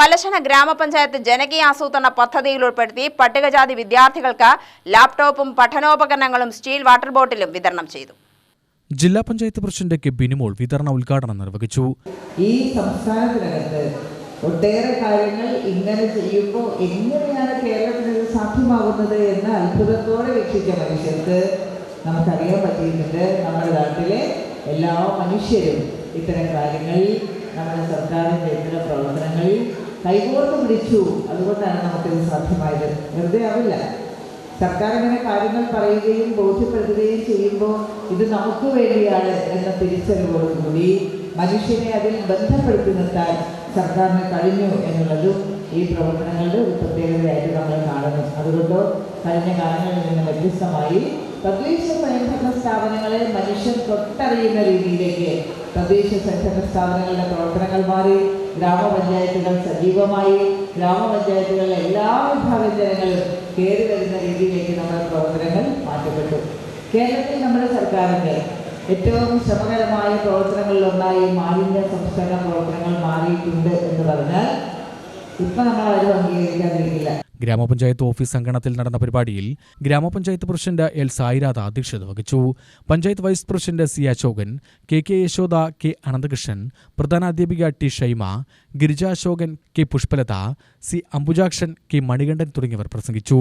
പലശന ഗ്രാമപഞ്ചായത്ത് ജനകീയ ആസൂത്രണ പദ്ധതിയിൽ ഉൾപ്പെടുത്തി പട്ടികജാതി വിദ്യാർത്ഥികൾക്ക് ലാപ്ടോപ്പും പഠനോപകരണങ്ങളും സ്റ്റീൽ വാട്ടർ ബോട്ടിലും വിതരണം ചെയ്തു. ജില്ലാ പഞ്ചായത്ത് പ്രസിഡന്റ് കെ ബിനിമോൾ വിതരണ ഉദ്ഘാടനം നിർവഹിച്ചു. ഈ സംസ്ഥാനത്തിനകത്ത് ഒട്ടേറെ കാര്യങ്ങൾ ഇങ്ങനെ ചെയ്യുമ്പോൾ എങ്ങനെയാണ് കേരളത്തിൽ സാധ്യമാകുന്നത് എന്ന് അത്ഭുതത്തോടെ വീക്ഷിച്ച മനുഷ്യർക്ക് നമുക്കറിയാൻ പറ്റിയിട്ടുണ്ട്. നമ്മുടെ നാട്ടിലെ എല്ലാ മനുഷ്യരും ഇത്തരം കാര്യങ്ങളിൽ നമ്മുടെ സർക്കാരിൻ്റെ ഇത്തരം പ്രവർത്തനങ്ങളിൽ കൈകോർത്ത് പിടിച്ചു. അതുകൊണ്ടാണ് നമുക്കിത് സാധ്യമായത്. വെറുതെ ആവില്ല. സർക്കാർ ഇങ്ങനെ കാര്യങ്ങൾ പറയുകയും ബോധ്യപ്പെടുത്തുകയും ചെയ്യുമ്പോൾ ഇത് നമുക്ക് വേണ്ടിയാണ് എന്ന തിരിച്ചറിവോടുകൂടി മനുഷ്യനെ അതിൽ ബന്ധപ്പെടുത്തി നിർത്താൻ സർക്കാരിന് കഴിഞ്ഞു എന്നുള്ളതും ഈ പ്രവർത്തനങ്ങളുടെ ഒരു പ്രത്യേകതയായിട്ട് നമ്മൾ കാണുന്നു. അതുകൊണ്ട് കഴിഞ്ഞ കാലങ്ങളിൽ നിന്ന് വ്യത്യസ്തമായി തദ്ദേശ സ്വയംഭരണ സ്ഥാപനങ്ങളെ മനുഷ്യൻ തൊട്ടറിയുന്ന രീതിയിലേക്ക് തദ്ദേശ സ്വയംഭരണ സ്ഥാപനങ്ങളുടെ പ്രവർത്തനങ്ങൾ മാറി. ഗ്രാമപഞ്ചായത്തുകൾ സജീവമായി. ഗ്രാമപഞ്ചായത്തുകളിലെ എല്ലാ വിഭാഗം ജനങ്ങളും കയറി വരുന്ന രീതിയിലേക്ക് നമ്മുടെ പ്രവർത്തനങ്ങൾ മാറ്റപ്പെട്ടു. കേരളത്തിൽ നമ്മുടെ സർക്കാരിൻ്റെ ഏറ്റവും ശ്രമകരമായ പ്രവർത്തനങ്ങളിലൊന്നായി മാലിന്യ സംസ്കരണ പ്രവർത്തനങ്ങൾ മാറിയിട്ടുണ്ട് എന്ന് പറഞ്ഞാൽ ഇപ്പം നമ്മളാരും അംഗീകരിക്കാതിരിക്കില്ല. ഗ്രാമപഞ്ചായത്ത് ഓഫീസ് അങ്കണത്തിൽ നടന്ന പരിപാടിയിൽ ഗ്രാമപഞ്ചായത്ത് പ്രസിഡന്റ് എൽ സായിരാധ അധ്യക്ഷത വഹിച്ചു. Panchayat vice president C Ashokan, K Yashoda, K Ananthakrishnan, പ്രധാനാധ്യാപിക T Shaima, Girija Ashokan, K Pushpalatha, C Ambujakshan, K Manikandan തുടങ്ങിയവർ പ്രസംഗിച്ചു.